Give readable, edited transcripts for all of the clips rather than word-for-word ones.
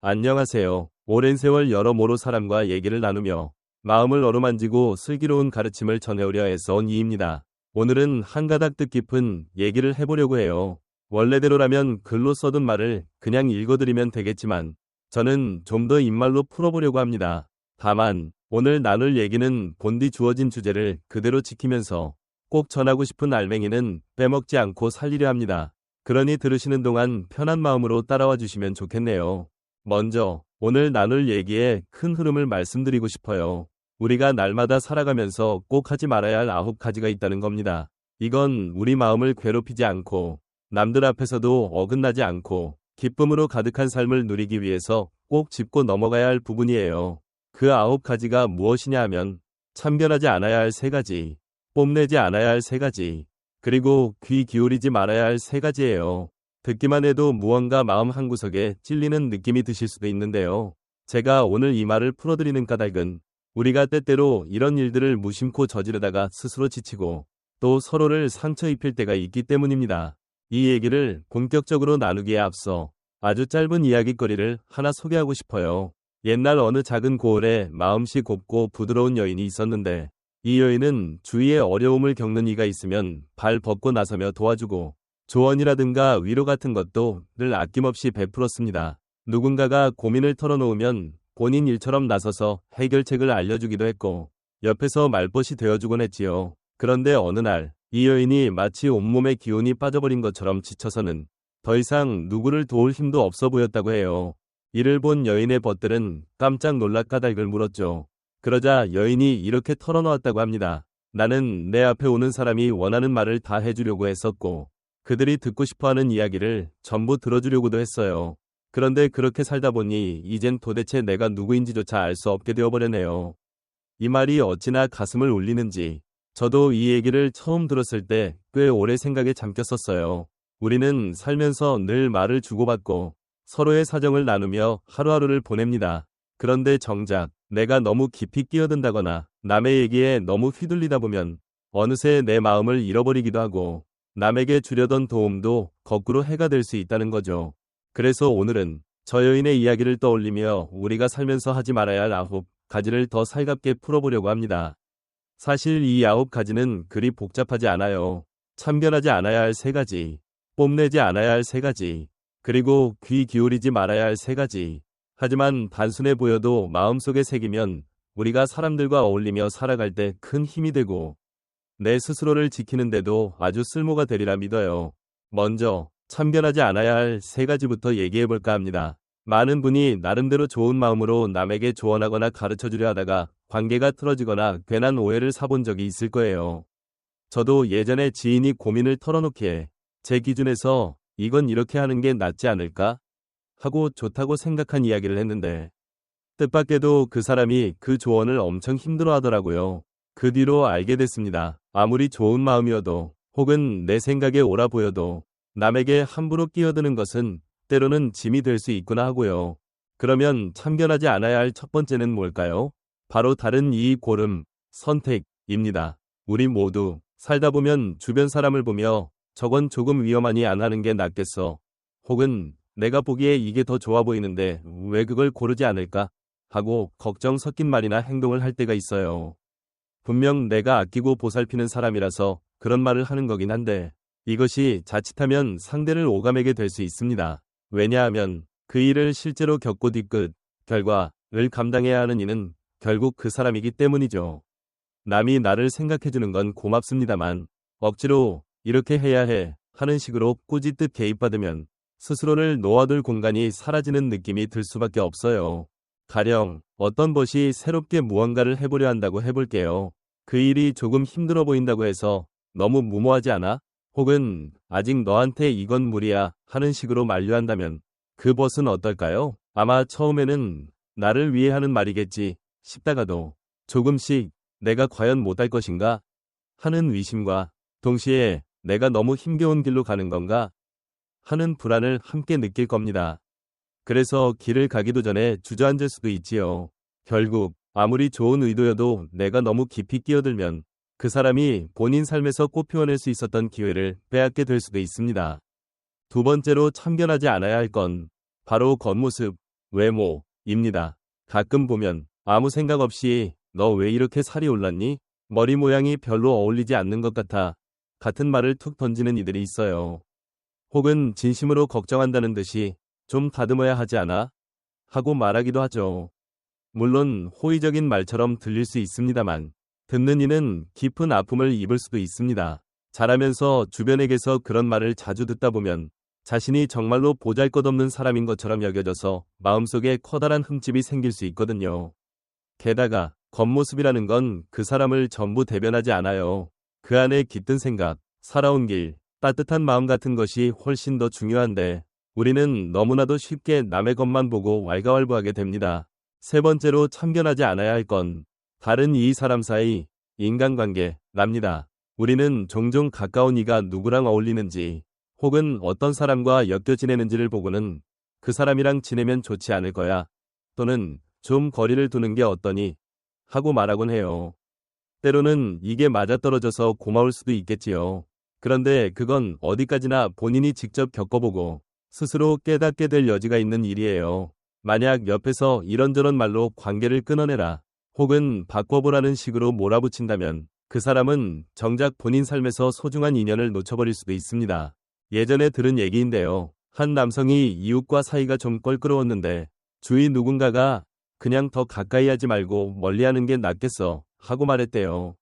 안녕하세요. 오랜 세월 여러모로 사람과 얘기를 나누며 마음을 어루만지고 슬기로운 가르침을 전해오려 애써 온 이입니다. 오늘은 한 가닥 뜻깊은 얘기를 해보려고 해요. 원래대로라면 글로 써둔 말을 그냥 읽어드리면 되겠지만 저는 좀 더 입말로 풀어보려고 합니다. 다만 오늘 나눌 얘기는 본디 주어진 주제를 그대로 지키면서 꼭 전하고 싶은 알맹이는 빼먹지 않고 살리려 합니다. 그러니 들으시는 동안 편한 마음으로 따라와 주시면 좋겠네요. 먼저 오늘 나눌 얘기의 큰 흐름을 말씀드리고 싶어요. 우리가 날마다 살아가면서 꼭 하지 말아야 할 9가지가 있다는 겁니다. 이건 우리 마음을 괴롭히지 않고 남들 앞에서도 어긋나지 않고 기쁨으로 가득한 삶을 누리기 위해서 꼭 짚고 넘어가야 할 부분이에요. 그 9가지가 무엇이냐 하면 참견하지 않아야 할 3가지, 뽐내지 않아야 할 3가지, 그리고 귀 기울이지 말아야 할 3가지예요. 듣기만 해도 무언가 마음 한구석에 찔리는 느낌이 드실 수도 있는데요. 제가 오늘 이 말을 풀어드리는 까닭은 우리가 때때로 이런 일들을 무심코 저지르다가 스스로 지치고 또 서로를 상처 입힐 때가 있기 때문입니다. 이 얘기를 본격적으로 나누기에 앞서 아주 짧은 이야깃거리를 하나 소개하고 싶어요. 옛날 어느 작은 고을에 마음씨 곱고 부드러운 여인이 있었는데 이 여인은 주위에 어려움을 겪는 이가 있으면 발 벗고 나서며 도와주고 조언이라든가 위로 같은 것도 늘 아낌없이 베풀었습니다. 누군가가 고민을 털어놓으면 본인 일처럼 나서서 해결책을 알려주기도 했고 옆에서 말벗이 되어주곤 했지요. 그런데 어느 날 이 여인이 마치 온몸에 기운이 빠져버린 것처럼 지쳐서는 더 이상 누구를 도울 힘도 없어 보였다고 해요. 이를 본 여인의 벗들은 깜짝 놀라 까닭을 물었죠. 그러자 여인이 이렇게 털어놓았다고 합니다. 나는 내 앞에 오는 사람이 원하는 말을 다 해주려고 했었고 그들이 듣고 싶어하는 이야기를 전부 들어주려고도 했어요. 그런데 그렇게 살다 보니 이젠 도대체 내가 누구인지조차 알 수 없게 되어버렸네요. 이 말이 어찌나 가슴을 울리는지 저도 이 얘기를 처음 들었을 때 꽤 오래 생각에 잠겼었어요. 우리는 살면서 늘 말을 주고받고 서로의 사정을 나누며 하루하루를 보냅니다. 그런데 정작 내가 너무 깊이 끼어든다거나 남의 얘기에 너무 휘둘리다 보면 어느새 내 마음을 잃어버리기도 하고 남에게 주려던 도움도 거꾸로 해가 될 수 있다는 거죠. 그래서 오늘은 저 여인의 이야기를 떠올리며 우리가 살면서 하지 말아야 할 9가지를 더 살갑게 풀어보려고 합니다. 사실 이 9가지는 그리 복잡하지 않아요. 참견하지 않아야 할 3가지, 뽐내지 않아야 할 3가지, 그리고 귀 기울이지 말아야 할 3가지. 하지만 단순해 보여도 마음속에 새기면 우리가 사람들과 어울리며 살아갈 때 큰 힘이 되고 내 스스로를 지키는데도 아주 쓸모가 되리라 믿어요. 먼저 참견하지 않아야 할 3가지부터 얘기해볼까 합니다. 많은 분이 나름대로 좋은 마음으로 남에게 조언하거나 가르쳐주려 하다가 관계가 틀어지거나 괜한 오해를 사본 적이 있을 거예요. 저도 예전에 지인이 고민을 털어놓기에 제 기준에서 이건 이렇게 하는 게 낫지 않을까? 하고 좋다고 생각한 이야기를 했는데 뜻밖에도 그 사람이 그 조언을 엄청 힘들어하더라고요. 그 뒤로 알게 됐습니다. 아무리 좋은 마음이어도 혹은 내 생각에 옳아 보여도 남에게 함부로 끼어드는 것은 때로는 짐이 될 수 있구나 하고요. 그러면 참견하지 않아야 할 첫 번째는 뭘까요? 바로 다른 이익 고름, 선택입니다. 우리 모두 살다 보면 주변 사람을 보며 저건 조금 위험하니 안 하는 게 낫겠어. 혹은 내가 보기에 이게 더 좋아 보이는데 왜 그걸 고르지 않을까? 하고 걱정 섞인 말이나 행동을 할 때가 있어요. 분명 내가 아끼고 보살피는 사람이라서 그런 말을 하는 거긴 한데 이것이 자칫하면 상대를 오감하게 될 수 있습니다. 왜냐하면 그 일을 실제로 겪고 뒤끝 결과를 감당해야 하는 이는 결국 그 사람이기 때문이죠. 남이 나를 생각해주는 건 고맙습니다만 억지로 이렇게 해야 해 하는 식으로 꾸짖듯 개입받으면 스스로를 놓아둘 공간이 사라지는 느낌이 들 수밖에 없어요. 가령 어떤 벗이 새롭게 무언가를 해보려 한다고 해볼게요. 그 일이 조금 힘들어 보인다고 해서 너무 무모하지 않아? 혹은 아직 너한테 이건 무리야 하는 식으로 만류한다면 그 벗은 어떨까요? 아마 처음에는 나를 위해 하는 말이겠지 싶다가도 조금씩 내가 과연 못할 것인가 하는 의심과 동시에 내가 너무 힘겨운 길로 가는 건가 하는 불안을 함께 느낄 겁니다. 그래서 길을 가기도 전에 주저앉을 수도 있지요. 결국 아무리 좋은 의도여도 내가 너무 깊이 끼어들면 그 사람이 본인 삶에서 꽃피워낼 수 있었던 기회를 빼앗게 될 수도 있습니다. 두 번째로 참견하지 않아야 할 건 바로 겉모습, 외모입니다. 가끔 보면 아무 생각 없이 너 왜 이렇게 살이 올랐니? 머리 모양이 별로 어울리지 않는 것 같아. 같은 말을 툭 던지는 이들이 있어요. 혹은 진심으로 걱정한다는 듯이 좀 다듬어야 하지 않아? 하고 말하기도 하죠. 물론 호의적인 말처럼 들릴 수 있습니다만 듣는 이는 깊은 아픔을 입을 수도 있습니다. 자라면서 주변에게서 그런 말을 자주 듣다 보면 자신이 정말로 보잘것없는 사람인 것처럼 여겨져서 마음속에 커다란 흠집이 생길 수 있거든요. 게다가 겉모습이라는 건 그 사람을 전부 대변하지 않아요. 그 안에 깃든 생각, 살아온 길, 따뜻한 마음 같은 것이 훨씬 더 중요한데 우리는 너무나도 쉽게 남의 것만 보고 왈가왈부하게 됩니다. 세 번째로 참견하지 않아야 할 건 다른 이 사람 사이 인간관계랍니다. 우리는 종종 가까운 이가 누구랑 어울리는지 혹은 어떤 사람과 엮여 지내는지를 보고는 그 사람이랑 지내면 좋지 않을 거야 또는 좀 거리를 두는 게 어떠니 하고 말하곤 해요. 때로는 이게 맞아떨어져서 고마울 수도 있겠지요. 그런데 그건 어디까지나 본인이 직접 겪어보고 스스로 깨닫게 될 여지가 있는 일이에요. 만약 옆에서 이런저런 말로 관계를 끊어내라 혹은 바꿔보라는 식으로 몰아붙인다면 그 사람은 정작 본인 삶에서 소중한 인연을 놓쳐버릴 수도 있습니다. 예전에 들은 얘기인데요. 한 남성이 이웃과 사이가 좀 껄끄러웠는데 주위 누군가가 그냥 더 가까이 하지 말고 멀리하는 게 낫겠어 하고 말했대요.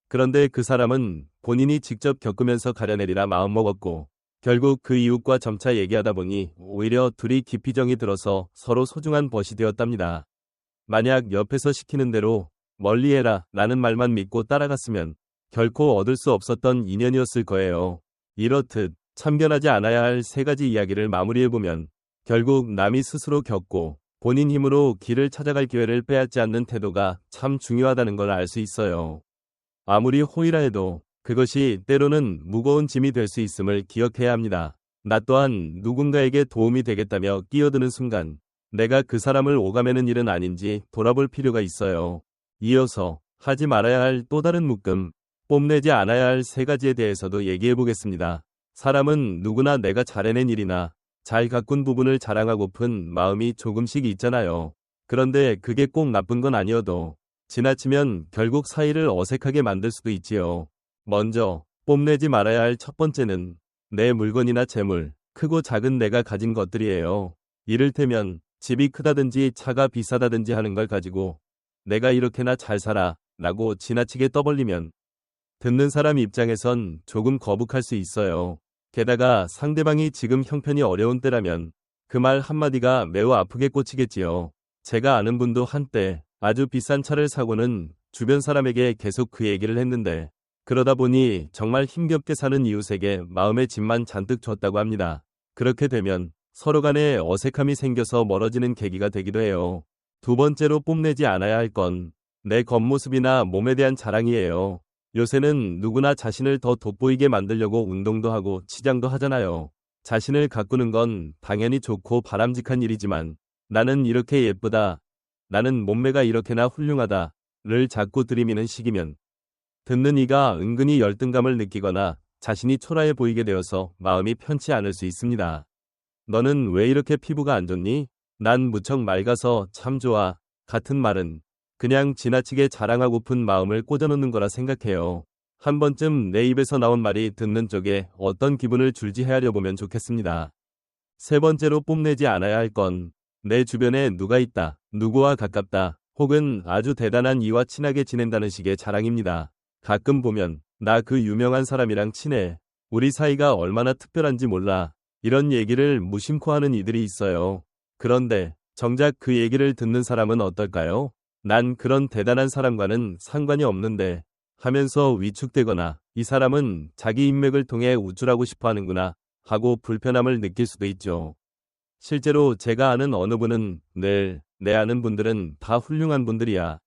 그런데 그 사람은 본인이 직접 겪으면서 가려내리라 마음먹었고 결국 그 이웃과 점차 얘기하다 보니 오히려 둘이 깊이 정이 들어서 서로 소중한 벗이 되었답니다. 만약 옆에서 시키는 대로 멀리해라 라는 말만 믿고 따라갔으면 결코 얻을 수 없었던 인연이었을 거예요. 이렇듯 참견하지 않아야 할 세 가지 이야기를 마무리해보면 결국 남이 스스로 겪고 본인 힘으로 길을 찾아갈 기회를 빼앗지 않는 태도가 참 중요하다는 걸 알 수 있어요. 아무리 호의라 해도 그것이 때로는 무거운 짐이 될 수 있음을 기억해야 합니다. 나 또한 누군가에게 도움이 되겠다며 끼어드는 순간 내가 그 사람을 오가매는 일은 아닌지 돌아볼 필요가 있어요. 이어서 하지 말아야 할 또 다른 묶음, 뽐내지 않아야 할 세 가지에 대해서도 얘기해 보겠습니다. 사람은 누구나 내가 잘해낸 일이나 잘 가꾼 부분을 자랑하고픈 마음이 조금씩 있잖아요. 그런데 그게 꼭 나쁜 건 아니어도 지나치면 결국 사이를 어색하게 만들 수도 있지요. 먼저 뽐내지 말아야 할 첫 번째는 내 물건이나 재물, 크고 작은 내가 가진 것들이에요. 이를테면 집이 크다든지 차가 비싸다든지 하는 걸 가지고 내가 이렇게나 잘 살아 라고 지나치게 떠벌리면 듣는 사람 입장에선 조금 거북할 수 있어요. 게다가 상대방이 지금 형편이 어려운 때라면 그 말 한마디가 매우 아프게 꽂히겠지요. 제가 아는 분도 한때 아주 비싼 차를 사고는 주변 사람에게 계속 그 얘기를 했는데 그러다 보니 정말 힘겹게 사는 이웃에게 마음의 짐만 잔뜩 줬다고 합니다. 그렇게 되면 서로 간에 어색함이 생겨서 멀어지는 계기가 되기도 해요. 두 번째로 뽐내지 않아야 할 건 내 겉모습이나 몸에 대한 자랑이에요. 요새는 누구나 자신을 더 돋보이게 만들려고 운동도 하고 치장도 하잖아요. 자신을 가꾸는 건 당연히 좋고 바람직한 일이지만 나는 이렇게 예쁘다, 나는 몸매가 이렇게나 훌륭하다를 자꾸 들이미는 식이면 듣는 이가 은근히 열등감을 느끼거나 자신이 초라해 보이게 되어서 마음이 편치 않을 수 있습니다. 너는 왜 이렇게 피부가 안 좋니? 난 무척 맑아서 참 좋아. 같은 말은 그냥 지나치게 자랑하고픈 마음을 꽂아놓는 거라 생각해요. 한 번쯤 내 입에서 나온 말이 듣는 쪽에 어떤 기분을 줄지 헤아려 보면 좋겠습니다. 세 번째로 뽐내지 않아야 할 건 내 주변에 누가 있다, 누구와 가깝다, 혹은 아주 대단한 이와 친하게 지낸다는 식의 자랑입니다. 가끔 보면 나 그 유명한 사람이랑 친해. 우리 사이가 얼마나 특별한지 몰라. 이런 얘기를 무심코 하는 이들이 있어요. 그런데 정작 그 얘기를 듣는 사람은 어떨까요? 난 그런 대단한 사람과는 상관이 없는데 하면서 위축되거나 이 사람은 자기 인맥을 통해 우쭐하고 싶어 하는구나 하고 불편함을 느낄 수도 있죠. 실제로 제가 아는 어느 분은 늘 내 아는 분들은 다 훌륭한 분들이야.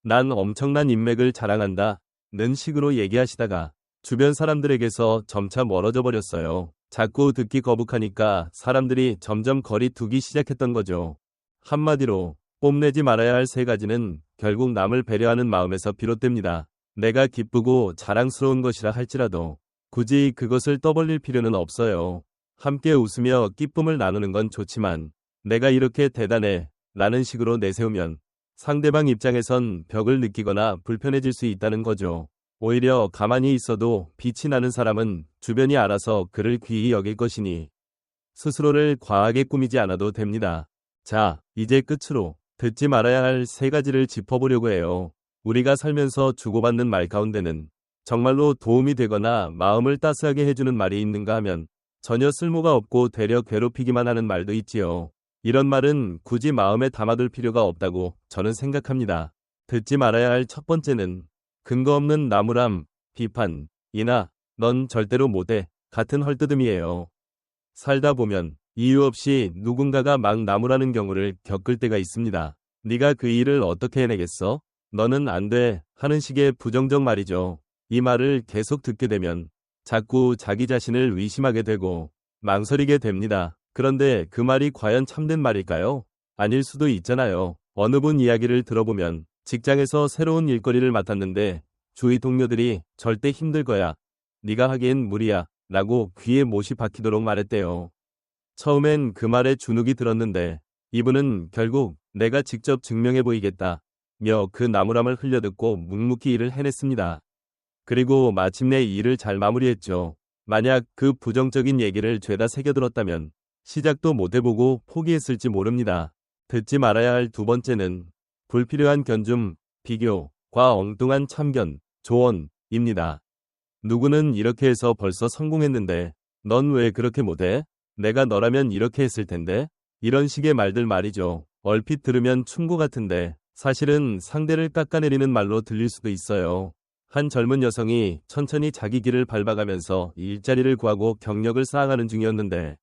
난 엄청난 인맥을 자랑한다. 는 식으로 얘기하시다가 주변 사람들에게서 점차 멀어져 버렸어요. 자꾸 듣기 거북하니까 사람들이 점점 거리 두기 시작했던 거죠. 한마디로 뽐내지 말아야 할 세 가지는 결국 남을 배려하는 마음에서 비롯됩니다. 내가 기쁘고 자랑스러운 것이라 할지라도 굳이 그것을 떠벌릴 필요는 없어요. 함께 웃으며 기쁨을 나누는 건 좋지만 내가 이렇게 대단해 라는 식으로 내세우면 상대방 입장에선 벽을 느끼거나 불편해질 수 있다는 거죠. 오히려 가만히 있어도 빛이 나는 사람은 주변이 알아서 그를 귀히 여길 것이니 스스로를 과하게 꾸미지 않아도 됩니다. 자, 이제 끝으로 듣지 말아야 할 세 가지를 짚어보려고 해요. 우리가 살면서 주고받는 말 가운데는 정말로 도움이 되거나 마음을 따스하게 해주는 말이 있는가 하면 전혀 쓸모가 없고 되려 괴롭히기만 하는 말도 있지요. 이런 말은 굳이 마음에 담아둘 필요가 없다고 저는 생각합니다. 듣지 말아야 할 첫 번째는 근거 없는 나무람, 비판, 이나 넌 절대로 못해 같은 헐뜯음이에요. 살다 보면 이유 없이 누군가가 막 나무라는 경우를 겪을 때가 있습니다. 네가 그 일을 어떻게 해내겠어? 너는 안 돼 하는 식의 부정적 말이죠. 이 말을 계속 듣게 되면 자꾸 자기 자신을 의심하게 되고 망설이게 됩니다. 그런데 그 말이 과연 참된 말일까요? 아닐 수도 있잖아요. 어느 분 이야기를 들어보면 직장에서 새로운 일거리를 맡았는데 주위 동료들이 절대 힘들 거야. 네가 하기엔 무리야. 라고 귀에 못이 박히도록 말했대요. 처음엔 그 말에 주눅이 들었는데 이분은 결국 내가 직접 증명해 보이겠다. 며 그 나무람을 흘려듣고 묵묵히 일을 해냈습니다. 그리고 마침내 일을 잘 마무리했죠. 만약 그 부정적인 얘기를 죄다 새겨들었다면 시작도 못 해보고 포기했을지 모릅니다. 듣지 말아야 할 두 번째는 불필요한 견줌, 비교과 엉뚱한 참견, 조언입니다. 누구는 이렇게 해서 벌써 성공했는데 넌 왜 그렇게 못해? 내가 너라면 이렇게 했을 텐데? 이런 식의 말들 말이죠. 얼핏 들으면 충고 같은데 사실은 상대를 깎아내리는 말로 들릴 수도 있어요. 한 젊은 여성이 천천히 자기 길을 밟아가면서 일자리를 구하고 경력을 쌓아가는 중이었는데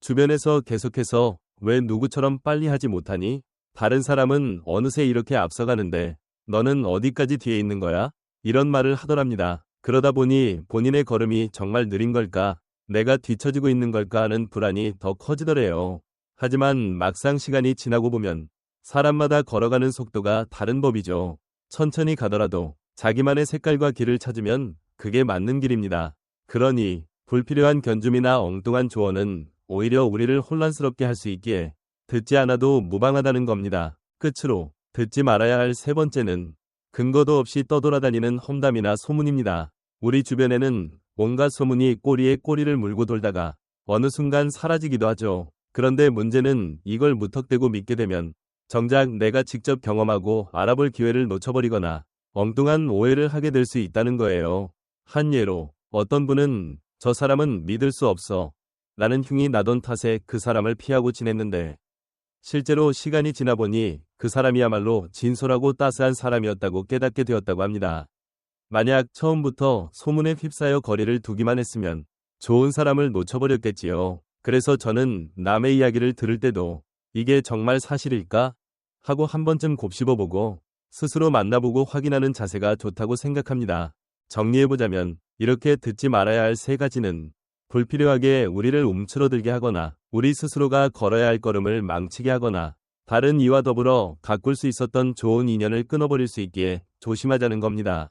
주변에서 계속해서 왜 누구처럼 빨리 하지 못하니? 다른 사람은 어느새 이렇게 앞서가는데 너는 어디까지 뒤에 있는 거야? 이런 말을 하더랍니다. 그러다 보니 본인의 걸음이 정말 느린 걸까? 내가 뒤처지고 있는 걸까 하는 불안이 더 커지더래요. 하지만 막상 시간이 지나고 보면 사람마다 걸어가는 속도가 다른 법이죠. 천천히 가더라도 자기만의 색깔과 길을 찾으면 그게 맞는 길입니다. 그러니 불필요한 견줌이나 엉뚱한 조언은 오히려 우리를 혼란스럽게 할 수 있기에 듣지 않아도 무방하다는 겁니다. 끝으로 듣지 말아야 할 세 번째는 근거도 없이 떠돌아다니는 험담이나 소문입니다. 우리 주변에는 온갖 소문이 꼬리에 꼬리를 물고 돌다가 어느 순간 사라지기도 하죠. 그런데 문제는 이걸 무턱대고 믿게 되면 정작 내가 직접 경험하고 알아볼 기회를 놓쳐버리거나 엉뚱한 오해를 하게 될 수 있다는 거예요. 한 예로 어떤 분은 저 사람은 믿을 수 없어 라는 흉이 나던 탓에 그 사람을 피하고 지냈는데 실제로 시간이 지나 보니 그 사람이야말로 진솔하고 따스한 사람이었다고 깨닫게 되었다고 합니다. 만약 처음부터 소문에 휩싸여 거리를 두기만 했으면 좋은 사람을 놓쳐버렸겠지요. 그래서 저는 남의 이야기를 들을 때도 이게 정말 사실일까? 하고 한 번쯤 곱씹어보고 스스로 만나보고 확인하는 자세가 좋다고 생각합니다. 정리해보자면 이렇게 듣지 말아야 할 세 가지는 불필요하게 우리를 움츠러들게 하거나 우리 스스로가 걸어야 할 걸음을 망치게 하거나 다른 이와 더불어 가꿀 수 있었던 좋은 인연을 끊어버릴 수 있기에 조심하자는 겁니다.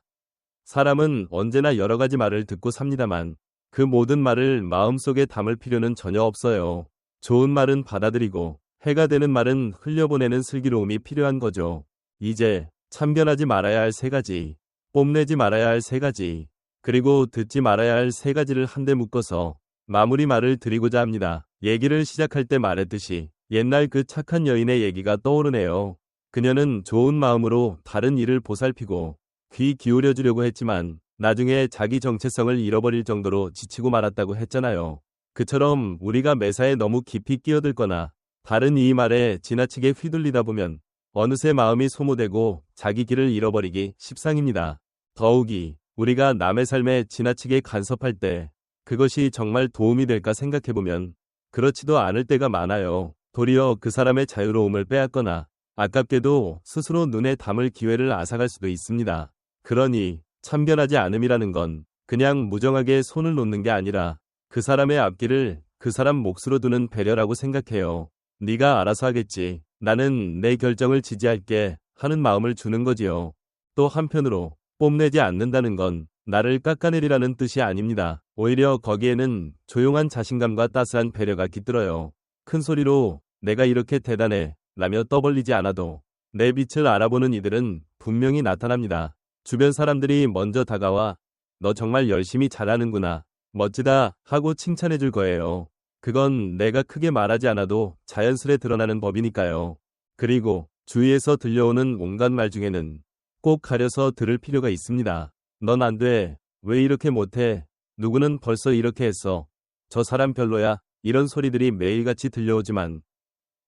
사람은 언제나 여러 가지 말을 듣고 삽니다만 그 모든 말을 마음속에 담을 필요는 전혀 없어요. 좋은 말은 받아들이고 해가 되는 말은 흘려보내는 슬기로움이 필요한 거죠. 이제 참견하지 말아야 할 세 가지, 뽐내지 말아야 할 세 가지, 그리고 듣지 말아야 할 세 가지를 한데 묶어서 마무리 말을 드리고자 합니다. 얘기를 시작할 때 말했듯이 옛날 그 착한 여인의 얘기가 떠오르네요. 그녀는 좋은 마음으로 다른 이를 보살피고 귀 기울여주려고 했지만 나중에 자기 정체성을 잃어버릴 정도로 지치고 말았다고 했잖아요. 그처럼 우리가 매사에 너무 깊이 끼어들거나 다른 이의 말에 지나치게 휘둘리다 보면 어느새 마음이 소모되고 자기 길을 잃어버리기 십상입니다. 더욱이 우리가 남의 삶에 지나치게 간섭할 때 그것이 정말 도움이 될까 생각해보면 그렇지도 않을 때가 많아요. 도리어 그 사람의 자유로움을 빼앗거나 아깝게도 스스로 눈에 담을 기회를 앗아갈 수도 있습니다. 그러니 참견하지 않음이라는 건 그냥 무정하게 손을 놓는 게 아니라 그 사람의 앞길을 그 사람 몫으로 두는 배려라고 생각해요. 네가 알아서 하겠지. 나는 내 결정을 지지할게 하는 마음을 주는 거지요. 또 한편으로 뽐내지 않는다는 건 나를 깎아내리라는 뜻이 아닙니다. 오히려 거기에는 조용한 자신감과 따스한 배려가 깃들어요. 큰 소리로 내가 이렇게 대단해 라며 떠벌리지 않아도 내 빛을 알아보는 이들은 분명히 나타납니다. 주변 사람들이 먼저 다가와 너 정말 열심히 잘하는구나, 멋지다 하고 칭찬해 줄 거예요. 그건 내가 크게 말하지 않아도 자연스레 드러나는 법이니까요. 그리고 주위에서 들려오는 온갖 말 중에는 꼭 가려서 들을 필요가 있습니다. 넌 안 돼. 왜 이렇게 못해? 누구는 벌써 이렇게 했어. 저 사람 별로야. 이런 소리들이 매일같이 들려오지만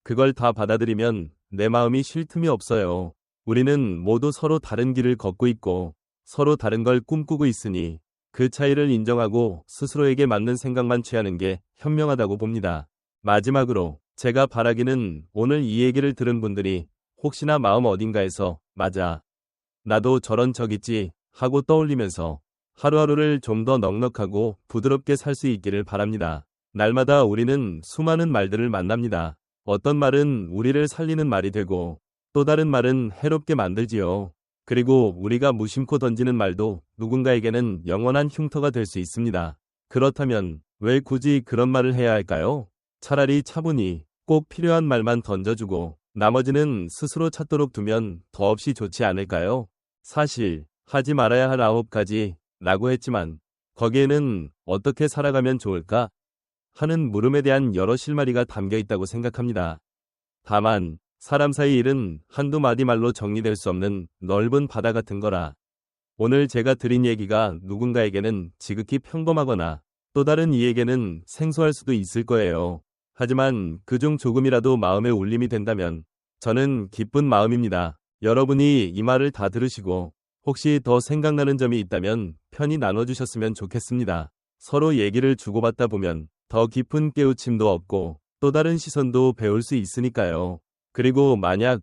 그걸 다 받아들이면 내 마음이 쉴 틈이 없어요. 우리는 모두 서로 다른 길을 걷고 있고 서로 다른 걸 꿈꾸고 있으니 그 차이를 인정하고 스스로에게 맞는 생각만 취하는 게 현명하다고 봅니다. 마지막으로 제가 바라기는 오늘 이 얘기를 들은 분들이 혹시나 마음 어딘가에서 맞아, 나도 저런 적 있지 하고 떠올리면서 하루하루를 좀 더 넉넉하고 부드럽게 살 수 있기를 바랍니다. 날마다 우리는 수많은 말들을 만납니다. 어떤 말은 우리를 살리는 말이 되고 또 다른 말은 해롭게 만들지요. 그리고 우리가 무심코 던지는 말도 누군가에게는 영원한 흉터가 될 수 있습니다. 그렇다면 왜 굳이 그런 말을 해야 할까요? 차라리 차분히 꼭 필요한 말만 던져주고 나머지는 스스로 찾도록 두면 더없이 좋지 않을까요? 사실 하지 말아야 할 9가지 라고 했지만 거기에는 어떻게 살아가면 좋을까 하는 물음에 대한 여러 실마리가 담겨 있다고 생각합니다. 다만 사람 사이 일은 한두 마디 말로 정리될 수 없는 넓은 바다 같은 거라. 오늘 제가 드린 얘기가 누군가에게는 지극히 평범하거나 또 다른 이에게는 생소할 수도 있을 거예요. 하지만 그중 조금이라도 마음에 울림이 된다면 저는 기쁜 마음입니다. 여러분이 이 말을 다 들으시고 혹시 더 생각나는 점이 있다면 편히 나눠주셨으면 좋겠습니다. 서로 얘기를 주고받다 보면 더 깊은 깨우침도 얻고 또 다른 시선도 배울 수 있으니까요. 그리고 만약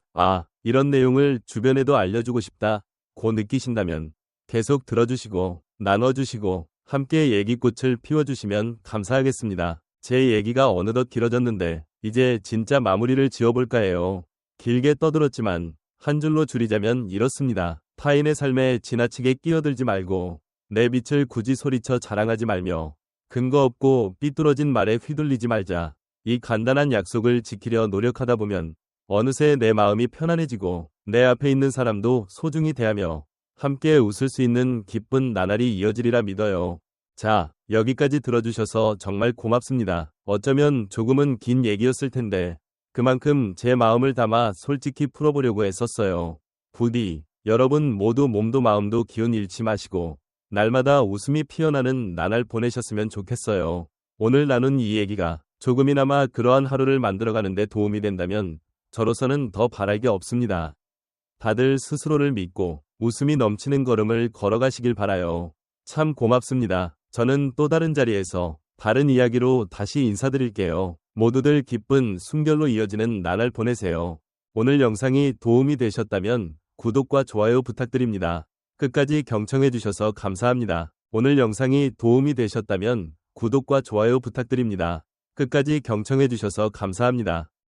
이런 내용을 주변에도 알려주고 싶다고 느끼신다면 계속 들어주시고 나눠주시고 함께 얘기꽃을 피워주시면 감사하겠습니다. 제 얘기가 어느덧 길어졌는데 이제 진짜 마무리를 지어볼까 해요. 길게 떠들었지만 한 줄로 줄이자면 이렇습니다. 타인의 삶에 지나치게 끼어들지 말고 내 빛을 굳이 소리쳐 자랑하지 말며 근거 없고 삐뚤어진 말에 휘둘리지 말자. 이 간단한 약속을 지키려 노력하다 보면 어느새 내 마음이 편안해지고 내 앞에 있는 사람도 소중히 대하며 함께 웃을 수 있는 기쁜 나날이 이어지리라 믿어요. 자, 여기까지 들어주셔서 정말 고맙습니다. 어쩌면 조금은 긴 얘기였을 텐데 그만큼 제 마음을 담아 솔직히 풀어보려고 했었어요. 부디 여러분 모두 몸도 마음도 기운 잃지 마시고 날마다 웃음이 피어나는 나날 보내셨으면 좋겠어요. 오늘 나눈 이 얘기가 조금이나마 그러한 하루를 만들어가는 데 도움이 된다면 저로서는 더 바랄 게 없습니다. 다들 스스로를 믿고 웃음이 넘치는 걸음을 걸어가시길 바라요. 참 고맙습니다. 저는 또 다른 자리에서 다른 이야기로 다시 인사드릴게요. 모두들 기쁜 숨결로 이어지는 나날 보내세요. 오늘 영상이 도움이 되셨다면 구독과 좋아요 부탁드립니다. 끝까지 경청해주셔서 감사합니다. 오늘 영상이 도움이 되셨다면 구독과 좋아요 부탁드립니다. 끝까지 경청해주셔서 감사합니다.